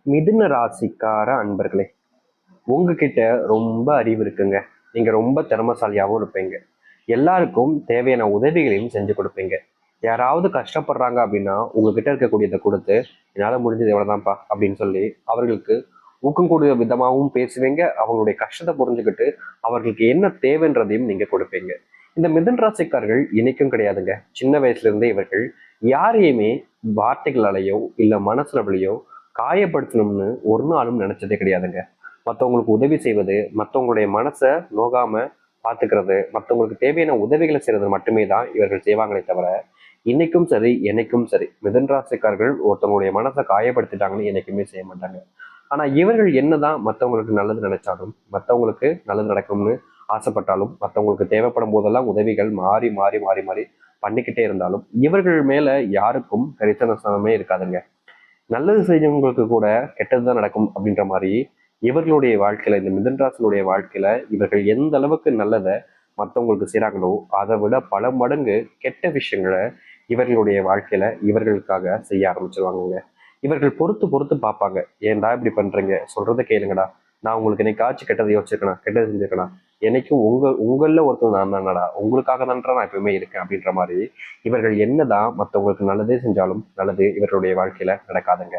மிதுன ராசிக்கார அன்பர்களே, உங்ககிட்ட ரொம்ப அறிவு இருக்குங்க. நீங்க ரொம்ப திறமைசாலியாகவும் இருப்பீங்க. எல்லாருக்கும் தேவையான உதவிகளையும் செஞ்சு கொடுப்பீங்க. யாராவது கஷ்டப்படுறாங்க அப்படின்னா உங்ககிட்ட இருக்கக்கூடியதை கொடுத்து, என்னால முடிஞ்சது எவ்வளவுதான்ப்பா அப்படின்னு சொல்லி அவர்களுக்கு ஊக்கம் கூடிய விதமாகவும் பேசுவீங்க. அவங்களுடைய கஷ்டத்தை புரிஞ்சுக்கிட்டு அவர்களுக்கு என்ன தேவைன்றதையும் நீங்க கொடுப்பீங்க. இந்த மிதுன ராசிக்காரர்கள் இன்னைக்கும் கிடையாதுங்க. சின்ன வயசுல இருந்தே இவர்கள் யாரையுமே வார்த்தைகளாலேயோ இல்ல மனசுலவளையோ காயப்படுத்தணும்னு ஒரு நாளும் நினைச்சதே கிடையாதுங்க. மற்றவங்களுக்கு உதவி செய்வது, மற்றவங்களுடைய மனசை நோகாம பார்த்துக்கிறது, மற்றவங்களுக்கு தேவையான உதவிகளை செய்யறது மட்டுமே தான் இவர்கள் செய்வாங்களே தவிர, இன்னைக்கும் சரி என்னைக்கும் சரி மிதுன ராசிக்காரர்கள் ஒருத்தவங்களுடைய மனசை காயப்படுத்திட்டாங்கன்னு என்னைக்குமே செய்ய மாட்டாங்க. ஆனா இவர்கள் என்னதான் மற்றவங்களுக்கு நல்லது நினைச்சாலும், மற்றவங்களுக்கு நல்லது நடக்கும்னு ஆசைப்பட்டாலும், மற்றவங்களுக்கு தேவைப்படும் போதெல்லாம் உதவிகள் மாறி மாறி மாறி மாறி பண்ணிக்கிட்டே இருந்தாலும் இவர்கள் மேல யாருக்கும் கரிசனமே இருக்காதுங்க. நல்லது செஞ்சவங்களுக்கு கூட கெட்டதுதான் நடக்கும் அப்படின்ற மாதிரி இவர்களுடைய வாழ்க்கையில, இந்த மிதுன்ராசனுடைய வாழ்க்கையில இவர்கள் எந்த அளவுக்கு நல்லதை மற்றவங்களுக்கு செய்றாங்களோ அதை விட பல மடங்கு கெட்ட விஷயங்களை இவர்களுடைய வாழ்க்கையில இவர்களுக்காக செய்ய ஆரம்பிச்சிருவாங்க. இவர்கள் பொறுத்து பொறுத்து பார்ப்பாங்க. ஏன்டா இப்படி பண்றீங்க, சொல்றதை கேளுங்கடா, நான் உங்களுக்கு என்னைக்காச்சும் கெட்டதை யோசிச்சிருக்கேனா, கெட்டது செஞ்சிருக்கேனா, என்னைக்கும் உங்களில் ஒருத்தர் நான் தானடா, உங்களுக்காக தான்றா நான் எப்பவுமே இருக்கேன் அப்படின்ற மாதிரி இவர்கள் என்னதான் மற்றவங்களுக்கு நல்லதே செஞ்சாலும் நல்லது இவர்களுடைய வாழ்க்கையில நடக்காதுங்க.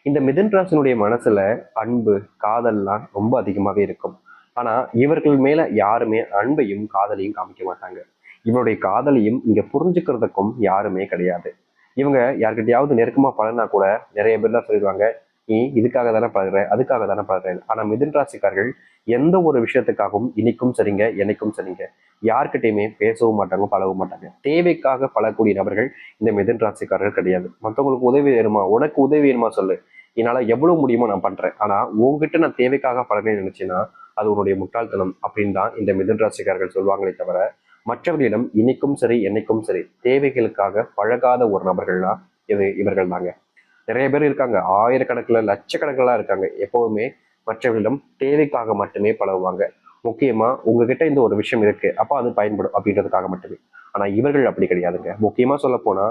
இந்த மிதுன் ராசினுடைய மனசுல அன்பு, காதல்லாம் ரொம்ப அதிகமாவே இருக்கும். ஆனா இவர்கள் மேல யாருமே அன்பையும் காதலையும் காமிக்க மாட்டாங்க. இவருடைய காதலையும் இங்க புரிஞ்சுக்கிறதுக்கும் யாருமே கிடையாது. இவங்க யார்கிட்டயாவது நெருக்கமா பழகினா கூட நிறைய பேர் தான் சொல்லிடுவாங்க, நீ இதுக்காக தானே பழகுற, அதுக்காக தானே பழகுறேன். ஆனா மிதுன் ராசிக்காரர்கள் எந்த ஒரு விஷயத்துக்காகவும் இனிக்கும் சரிங்க என்னைக்கும் சரிங்க யார்கிட்டயுமே பேசவும் மாட்டாங்க, பழகவும் மாட்டாங்க. தேவைக்காக பழகக்கூடிய நபர்கள் இந்த மிதுன் ராசிக்காரர்கள் கிடையாது. மற்றவங்களுக்கு உதவி வேணுமா, உனக்கு உதவி வேணுமா சொல்லு, என்னால எவ்வளவு முடியுமோ நான் பண்றேன். ஆனா உங்ககிட்ட நான் தேவைக்காக பழகணும்னு நினைச்சேன்னா அது உன்னுடைய முட்டாள்தனம் அப்படின்னு தான் இந்த மிதுன் ராசிக்காரர்கள் சொல்வாங்களே தவிர, மற்றவர்களிடம் இன்னைக்கும் சரி என்னைக்கும் சரி தேவைகளுக்காக பழகாத ஒரு நபர்கள்னா இவர்கள் தாங்க. நிறைய பேர் இருக்காங்க, ஆயிரக்கணக்கில் லட்சக்கணக்கிலாம் இருக்காங்க. எப்பவுமே மற்றவர்களிடம் தேவைக்காக மட்டுமே பழகுவாங்க. முக்கியமா உங்ககிட்ட இந்த ஒரு விஷயம் இருக்கு, அப்போ அது பயன்படும் அப்படின்றதுக்காக மட்டுமே. ஆனா இவர்கள் அப்படி கிடையாதுங்க. முக்கியமா சொல்ல போனா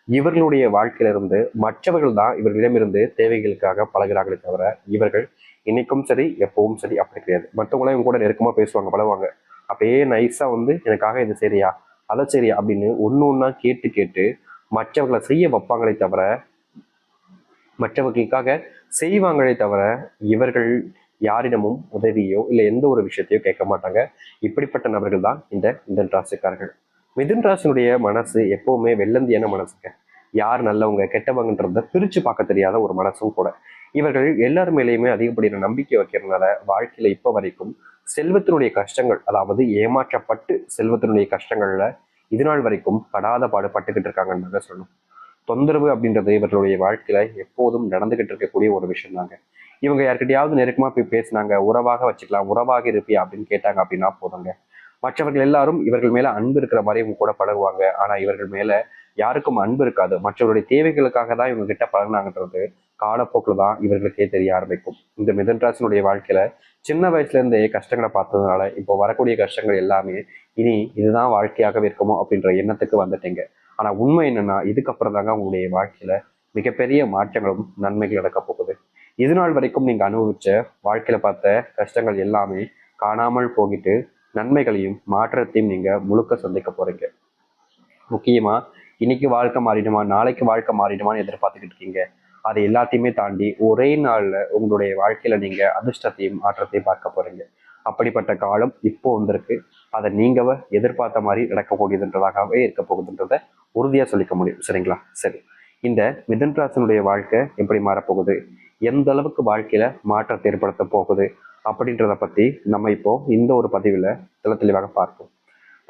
இவர்களுடைய வாழ்க்கையில இருந்து மற்றவர்கள் தான் இவர்களிடமிருந்து தேவைகளுக்காக பழகிறார்களே தவிர, இவர்கள் இன்னைக்கும் சரி எப்பவும் சரி அப்படி கிடையாது. மற்றவங்களாம் இவங்க கூட நெருக்கமா பேசுவாங்க, பழகுவாங்க. அப்படியே நைஸா வந்து எனக்காக இது சரியா, அதை சரியா அப்படின்னு ஒன்று ஒன்றா கேட்டு கேட்டு மற்றவர்களை செய்ய வைப்பாங்களே தவிர, மற்றவர்களுக்காக செய்வாங்களே தவிர, இவர்கள் யாரிடமும் உதவியோ இல்லை எந்த ஒரு விஷயத்தையோ கேட்க மாட்டாங்க. இப்படிப்பட்ட நபர்கள் தான் இந்த மிதுன் ராசிக்காரர்கள். மிதுன் ராசினுடைய மனசு எப்பவுமே வெள்ளந்தியான மனசுங்க. யார் நல்லவங்க கெட்டவங்கன்றத பிரிச்சு பார்க்க தெரியாத ஒரு மனசும் கூட. இவர்கள் எல்லார் மேலேயுமே அதிகப்படியான நம்பிக்கை வைக்கிறதுனால வாழ்க்கையில இப்ப வரைக்கும் செல்வத்தினுடைய கஷ்டங்கள், அதாவது ஏமாற்றப்பட்டு செல்வத்தினுடைய கஷ்டங்கள்ல இது நாள் வரைக்கும் படாத பாடுபட்டுக்கிட்டு இருக்காங்கன்னு தான் சொல்லணும். தொந்தரவு அப்படின்றது இவர்களுடைய வாழ்க்கையில எப்போதும் நடந்துகிட்டு இருக்கக்கூடிய ஒரு விஷயம் தாங்க. இவங்க யார்கிட்டயாவது நெருக்கமா போய் பேசினாங்க, உறவாக வச்சுக்கலாம், உறவாக இருப்பியா அப்படின்னு கேட்டாங்க அப்படின்னா போதுங்க, மற்றவர்கள் எல்லாரும் இவர்கள் மேல அன்பு இருக்கிற மாதிரி இவங்க கூட பழகுவாங்க. ஆனா இவர்கள் மேல யாருக்கும் அன்பு இருக்காது. மற்றவருடைய தேவைகளுக்காக தான் இவங்க கிட்ட பழகினாங்கன்றது காலப்போக்கில் தான் இவர்களுக்கே தெரிய ஆரம்பிக்கும். இந்த மிதுன் ராசினுடைய வாழ்க்கையில சின்ன வயசுல இருந்தே கஷ்டங்களை பார்த்ததுனால இப்போ வரக்கூடிய கஷ்டங்கள் எல்லாமே இனி இதுதான் வாழ்க்கையாகவே இருக்குமோ அப்படின்ற எண்ணத்துக்கு வந்துட்டீங்க. ஆனா உண்மை என்னன்னா, இதுக்கப்புறம் தாங்க உங்களுடைய வாழ்க்கையில மிகப்பெரிய மாற்றங்களும் நன்மைகள் நடக்க போகுது. இது நாள் வரைக்கும் நீங்க அனுபவிச்ச வாழ்க்கையில பார்த்த கஷ்டங்கள் எல்லாமே காணாமல் போகிட்டு நன்மைகளையும் மாற்றத்தையும் நீங்க முழுக்க சந்திக்க போறீங்க. முக்கியமா இன்னைக்கு வாழ்க்கை மாறிடுமா, நாளைக்கு வாழ்க்கை மாறிடுமான்னு எதிர்பார்த்துக்கிட்டு இருக்கீங்க. அதை எல்லாத்தையுமே தாண்டி ஒரே நாள்ல உங்களுடைய வாழ்க்கையில நீங்க அதிர்ஷ்டத்தையும் மாற்றத்தையும் பார்க்க போறீங்க. அப்படிப்பட்ட காலம் இப்போ வந்திருக்கு. அதை நீங்க எதிர்பார்த்த மாதிரி நடக்கக்கூடியதுன்றதாகவே இருக்க போகுதுன்றத உறுதியா சொல்லிக்க முடியும். சரிங்களா? சரி, இந்த மிதுன் ராசினுடைய வாழ்க்கை எப்படி மாறப்போகுது, எந்த அளவுக்கு வாழ்க்கையில மாற்றத்தை ஏற்படுத்த போகுது அப்படின்றத பத்தி நம்ம இப்போ இந்த ஒரு பதிவுல தெளிவாக பார்ப்போம்.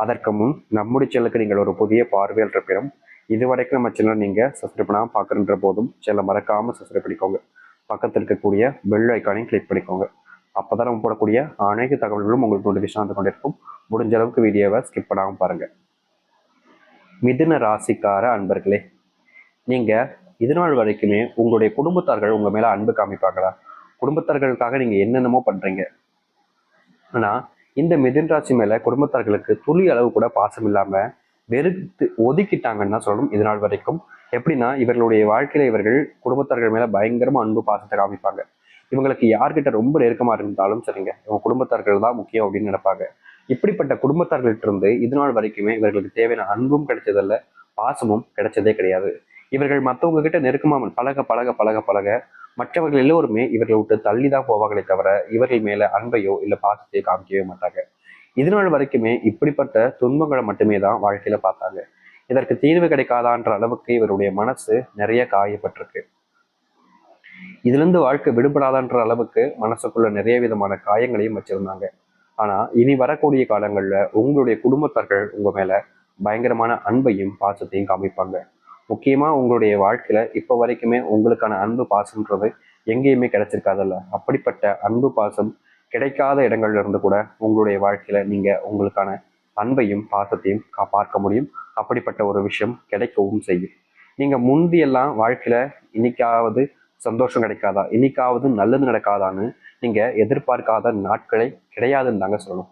அதற்கு முன் நம்முடைய சேனலுக்கு நீங்கள் ஒரு புதிய பார்வையாளர் இருப்பினும் இதுவரைக்கும் நம்ம சேனல் நீங்க சப்ஸ்கிரைப் பண்ணாம பார்க்குற போதும் சேனலை மறக்காம சப்ஸ்கிரைப் பண்ணிக்கோங்க. பக்கத்தில் இருக்கக்கூடிய பெல் ஐக்கானையும் கிளிக் பண்ணிக்கோங்க. அப்பதான் நம்ம போடக்கூடிய அனைத்து தகவல்களும் உங்களுக்கு நோட்டிஃபிகேஷன் வந்து கொண்டிருக்கும். முடிஞ்ச அளவுக்கு வீடியோவை ஸ்கிப் பண்ணாம பாருங்க. மிதுன ராசிக்கார அன்பர்களே, நீங்க இது நாள் வரைக்குமே உங்களுடைய குடும்பத்தார்கள் உங்க மேல அன்பு காமிப்பாங்களா? குடும்பத்தார்களுக்காக நீங்க என்னென்னமோ பண்றீங்க. ஆனா இந்த மிதுன் ராசி மேல குடும்பத்தார்களுக்கு துளி அளவு கூட பாசம் இல்லாம வெறுத்து ஒதுக்கிட்டாங்கன்னு தான் சொல்லணும் இது நாள் வரைக்கும். எப்படின்னா இவர்களுடைய வாழ்க்கையில இவர்கள் குடும்பத்தார்கள் மேல பயங்கரமா அன்பு பாசத்தை காமிப்பாங்க. இவங்களுக்கு யார்கிட்ட ரொம்ப நெருக்கமா இருந்தாலும் சரிங்க, இவங்க குடும்பத்தார்கள் தான் முக்கியம் அப்படின்னு நினைப்பாங்க. இப்படிப்பட்ட குடும்பத்தார்கள்ட்ட இருந்து இது நாள் வரைக்குமே இவர்களுக்கு தேவையான அன்பும் கிடைச்சதில்ல, பாசமும் கிடைச்சதே கிடையாது. இவர்கள் மற்றவங்க கிட்ட நெருக்கமா பழக பழக பழக பழக மற்றவர்கள் எல்லோருமே இவர்களை விட்டு தள்ளிதான் போவாங்களே தவிர இவர்கள் மேல அன்பையோ இல்ல பாசத்தையோ காமிக்கவே மாட்டாங்க. இது நாள் வரைக்குமே இப்படிப்பட்ட துன்பங்களை மட்டுமே தான் வாழ்க்கையில பார்த்தாங்க. இதற்கு தீர்வு கிடைக்காதான்ற அளவுக்கு இவருடைய மனசு நிறைய காயப்பட்டிருக்கு. இதுல இருந்து வாழ்க்கை விடுபடாதான்ற அளவுக்கு மனசுக்குள்ள நிறைய விதமான காயங்களையும் வச்சிருந்தாங்க. ஆனா இனி வரக்கூடிய காலங்கள்ல உங்களுடைய குடும்பத்தார்கள் உங்க மேல பயங்கரமான அன்பையும் பாசத்தையும் காமிப்பாங்க. முக்கியமா உங்களுடைய வாழ்க்கையில இப்ப வரைக்குமே உங்களுக்கான அன்பு பாசம்ன்றது எங்கேயுமே கிடைச்சிருக்காதல்ல. அப்படிப்பட்ட அன்பு பாசம் கிடைக்காத இடங்கள்ல இருந்து கூட உங்களுடைய வாழ்க்கையில நீங்க உங்களுக்கான அன்பையும் பாசத்தையும் பார்க்க முடியும். அப்படிப்பட்ட ஒரு விஷயம் கிடைக்கவும் செய்யும். நீங்க முந்தியெல்லாம் வாழ்க்கையில இன்னைக்காவது சந்தோஷம் கிடைக்காதா, இன்னைக்காவது நல்லது நடக்காதான்னு நீங்க எதிர்பார்க்காத நாட்களே கிடையாதுன்னு தாங்க சொல்லணும்.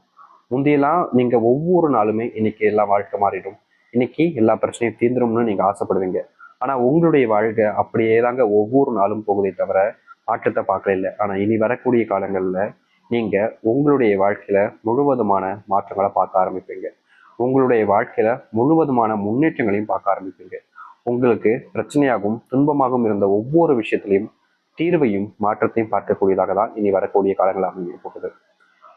முந்தியெல்லாம் நீங்க ஒவ்வொரு நாளுமே இன்னைக்கு எல்லா வாழ்க்கை மாறிடும், இன்னைக்கு எல்லா பிரச்சனையும் தீர்ந்துரும்னு நீங்க ஆசைப்படுவீங்க. ஆனா உங்களுடைய வாழ்க்கை அப்படியே தாங்க ஒவ்வொரு நாளும் போகுதே தவிர மாற்றத்தை பார்க்கல இல்லை. ஆனா இனி வரக்கூடிய காலங்கள்ல நீங்க உங்களுடைய வாழ்க்கையில முழுவதுமான மாற்றங்களை பார்க்க ஆரம்பிப்பீங்க. உங்களுடைய வாழ்க்கையில முழுவதுமான முன்னேற்றங்களையும் பார்க்க ஆரம்பிப்பீங்க. உங்களுக்கு பிரச்சனையாகவும் துன்பமாகவும் இருந்த ஒவ்வொரு விஷயத்திலையும் தீர்வையும் மாற்றத்தையும் பார்க்கக்கூடியதாக தான் இனி வரக்கூடிய காலங்கள் அமைய போகுது.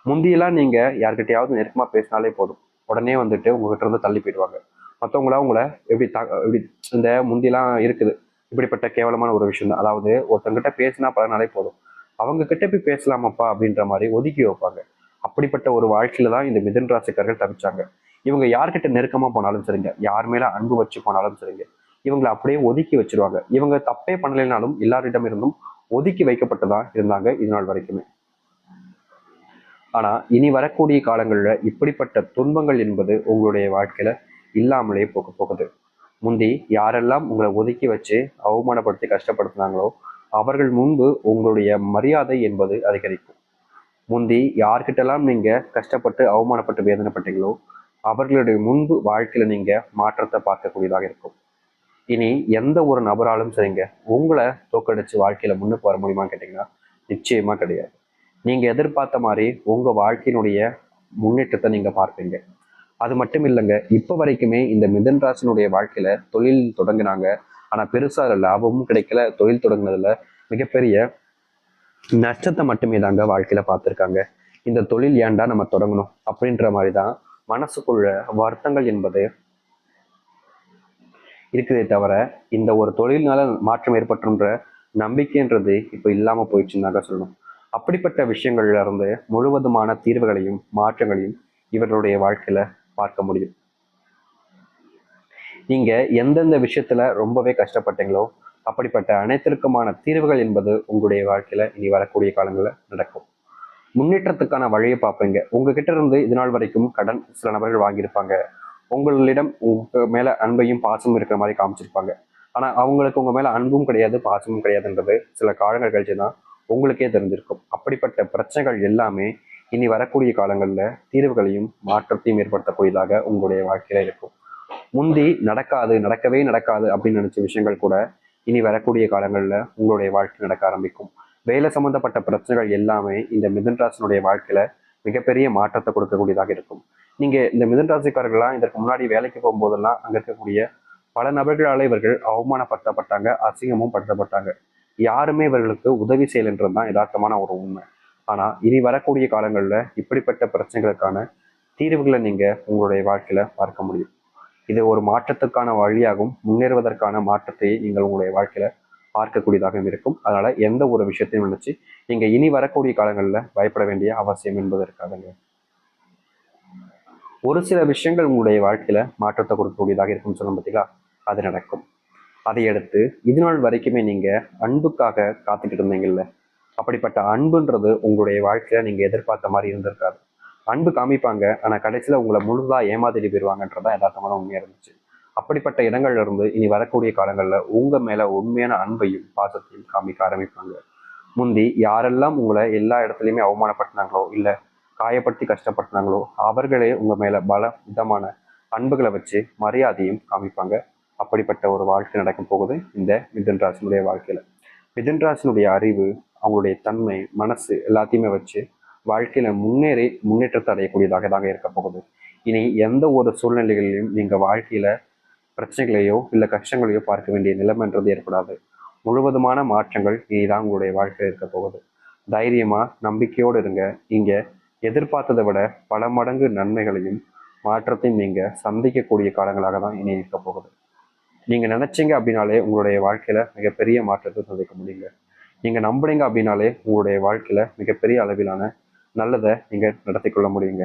முந்தியெல்லாம் நீங்க யார்கிட்டயாவது நெருக்கமா பேசினாலே போதும், உடனே வந்துட்டு உங்ககிட்ட இருந்து தள்ளி போயிடுவாங்க. மற்றவங்களா உங்களை எப்படி இந்த முந்தியெல்லாம் இருக்குது. இப்படிப்பட்ட கேவலமான ஒரு விஷயம் தான். அதாவது ஒருத்தங்கிட்ட பேசினா பலனாலே போதும், அவங்க கிட்ட போய் பேசலாமப்பா அப்படின்ற மாதிரி ஒதுக்கி வைப்பாங்க. அப்படிப்பட்ட ஒரு வாழ்க்கையில தான் இந்த மிதுன ராசிக்காரர்கள் தவிச்சாங்க. இவங்க யார்கிட்ட நெருக்கமா போனாலும் சரிங்க, யார் மேல அன்பு வச்சு போனாலும் சரிங்க, இவங்களை அப்படியே ஒதுக்கி வச்சிருவாங்க. இவங்க தப்பே பண்ணலைனாலும் எல்லாரிடம் இருந்தும் ஒதுக்கி வைக்கப்பட்டுதான் இருந்தாங்க இது நாள் வரைக்குமே. ஆனா இனி வரக்கூடிய காலங்கள்ல இப்படிப்பட்ட துன்பங்கள் என்பது உங்களுடைய வாழ்க்கையில இல்லாமலே போக போகுது. முந்தி யாரெல்லாம் உங்களை ஒதுக்கி வச்சு அவமானப்படுத்தி கஷ்டப்படுத்தினாங்களோ அவர்கள் முன்பு உங்களுடைய மரியாதை என்பது அதிகரிக்கும். முந்தி யார்கிட்டலாம் நீங்க கஷ்டப்பட்டு அவமானப்பட்டு வேதனைப்பட்டீங்களோ அவர்களுடைய முன்பு வாழ்க்கையில நீங்க மாற்றத்தை பார்க்கக்கூடியதாக இருக்கும். இனி எந்த ஒரு நபராலும் சரிங்க உங்களை தோக்கடிச்சு வாழ்க்கையில முன்னுக்கு வர முடியுமான்னு கேட்டீங்கன்னா நிச்சயமா கிடையாது. நீங்க எதிர்பார்த்த மாதிரி உங்க வாழ்க்கையினுடைய முன்னேற்றத்தை நீங்க பார்ப்பீங்க. அது மட்டும் இல்லைங்க, இப்ப வரைக்குமே இந்த மிதன் ராசினுடைய வாழ்க்கையில தொழில் தொடங்கினாங்க, ஆனா பெருசா லாபமும் கிடைக்கல. தொழில் தொடங்கினதுல மிகப்பெரிய நஷ்டத்தை மட்டுமே தாங்க வாழ்க்கையில பார்த்துருக்காங்க. இந்த தொழில் ஏன்டா நம்ம தொடங்கணும் அப்படின்ற மாதிரிதான் மனசுக்குள்ள வருத்தங்கள் என்பது இருக்குதே தவிர இந்த ஒரு தொழில்னால மாற்றம் ஏற்பட்டுன்ற நம்பிக்கைன்றது இப்போ இல்லாம போயிடுச்சுன்னாங்க சொல்லணும். அப்படிப்பட்ட விஷயங்கள்ல இருந்து முழுவதுமான தீர்வுகளையும் மாற்றங்களையும் இவர்களுடைய வாழ்க்கையில பார்க்க முடியும். நீங்க எந்தெந்த விஷயத்துல ரொம்பவே கஷ்டப்பட்டீங்களோ அப்படிப்பட்ட அனைத்திற்குமான தீர்வுகள் என்பது உங்களுடைய வாழ்க்கையில இனி வரக்கூடிய காலங்களில் நடக்கும். முன்னேற்றத்துக்கான வழியை பார்ப்பீங்க. உங்ககிட்ட இருந்து இது நாள் வரைக்கும் கடன் சில நபர்கள் வாங்கியிருப்பாங்க. உங்களிடம் உங்க மேல அன்பையும் பாசமும் இருக்கிற மாதிரி காமிச்சிருப்பாங்க. ஆனா அவங்களுக்கு உங்க மேல அன்பும் கிடையாது பாசமும் கிடையாதுன்றது சில காலங்கள் கழிச்சுதான் உங்களுக்கே தெரிஞ்சிருக்கும். அப்படிப்பட்ட பிரச்சனைகள் எல்லாமே இனி வரக்கூடிய காலங்கள்ல தீர்வுகளையும் மாற்றத்தையும் ஏற்படுத்தக்கூடியதாக உங்களுடைய வாழ்க்கையில இருக்கும். முந்தி நடக்கவே நடக்காது அப்படின்னு நினைச்ச விஷயங்கள் கூட இனி வரக்கூடிய காலங்கள்ல உங்களுடைய வாழ்க்கை நடக்க ஆரம்பிக்கும். வேலை சம்பந்தப்பட்ட பிரச்சனைகள் எல்லாமே இந்த மிதுன ராசினுடைய வாழ்க்கையில மிகப்பெரிய மாற்றத்தை கொடுக்கக்கூடியதாக இருக்கும். நீங்க இந்த மிதுன ராசிக்காரர்கள்லாம் இதற்கு முன்னாடி வேலைக்கு போகும்போதெல்லாம் அங்க இருக்கக்கூடிய பல நபர்களால இவர்கள் அவமானப்படுத்தப்பட்டாங்க, அசிங்கமும் படுத்தப்பட்டாங்க. யாருமே இவர்களுக்கு உதவி செய்யலைன்றதுதான் யதார்த்தமான ஒரு உண்மை. ஆனா இனி வரக்கூடிய காலங்கள்ல இப்படிப்பட்ட பிரச்சனைகளுக்கான தீர்வுகளை நீங்க உங்களுடைய வாழ்க்கையில பார்க்க முடியும். இது ஒரு மாற்றத்துக்கான வழியாகவும் முன்னேறுவதற்கான மாற்றத்தை நீங்கள் உங்களுடைய வாழ்க்கையில பார்க்கக்கூடியதாக இருக்கும். அதனால எந்த ஒரு விஷயத்தையும் நினைச்சு நீங்க இனி வரக்கூடிய காலங்களில் பயப்பட வேண்டிய அவசியம் என்பது இருக்காதுங்க. ஒரு சில விஷயங்கள் உங்களுடைய வாழ்க்கையில மாற்றத்தை கொடுக்கக்கூடியதாக இருக்கும் சொல்லும் பார்த்தீங்களா, அது நடக்கும். அதை அடுத்து இது நாள் வரைக்குமே நீங்க அன்புக்காக காத்துக்கிட்டு இருந்தீங்கல்ல, அப்படிப்பட்ட அன்புன்றது உங்களுடைய வாழ்க்கையில நீங்க எதிர்பார்த்த மாதிரி இருந்திருக்காது. அன்பு காமிப்பாங்க, ஆனா கடைசியில உங்களை முழுதா ஏமாத்திட்டு போயிடுவாங்கன்றதான் யதார்த்தமான உண்மையா இருந்துச்சு. அப்படிப்பட்ட இடங்கள்ல இருந்து இனி வரக்கூடிய காலங்கள்ல உங்க மேல உண்மையான அன்பையும் பாசத்தையும் காமிக்க ஆரம்பிப்பாங்க. முந்தி யாரெல்லாம் உங்களை எல்லா இடத்துலையுமே அவமானப்படுத்தினாங்களோ இல்ல காயப்படுத்தி கஷ்டப்படுத்தினாங்களோ அவர்களே உங்க மேல பல விதமான அன்புகளை வச்சு மரியாதையும் காமிப்பாங்க. அப்படிப்பட்ட ஒரு வாழ்க்கை நடக்கும் போகுது இந்த மிதுன் ராசினுடைய வாழ்க்கையில. மிதுன் ராசினுடைய அறிவு, அவங்களுடைய தன்மை, மனசு எல்லாத்தையுமே வச்சு வாழ்க்கையில முன்னேற்றத்தை அடையக்கூடியதாக தாங்க இருக்க போகுது. இனி எந்த ஒரு சூழ்நிலைகளிலும் நீங்க வாழ்க்கையில பிரச்சனைகளையோ இல்லை கஷ்டங்களையோ பார்க்க வேண்டிய நிலைமைன்றது ஏற்படாது. முழுவதுமான மாற்றங்கள் இனிதான் உங்களுடைய வாழ்க்கையில் இருக்க போகுது. தைரியமா நம்பிக்கையோடு இருங்க. இங்க எதிர்பார்த்ததை விட பல மடங்கு நன்மைகளையும் மாற்றத்தையும் நீங்க சந்திக்கக்கூடிய காலங்களாக தான் இனி இருக்க போகுது. நீங்க நினைச்சீங்க அப்படின்னாலே உங்களுடைய வாழ்க்கையில மிகப்பெரிய மாற்றத்தை சந்திக்க முடியுங்க. நீங்க நம்புனீங்க அப்படின்னாலே உங்களுடைய வாழ்க்கையில மிகப்பெரிய அளவிலான நல்லதை நீங்க நடத்தி கொள்ள முடியுங்க.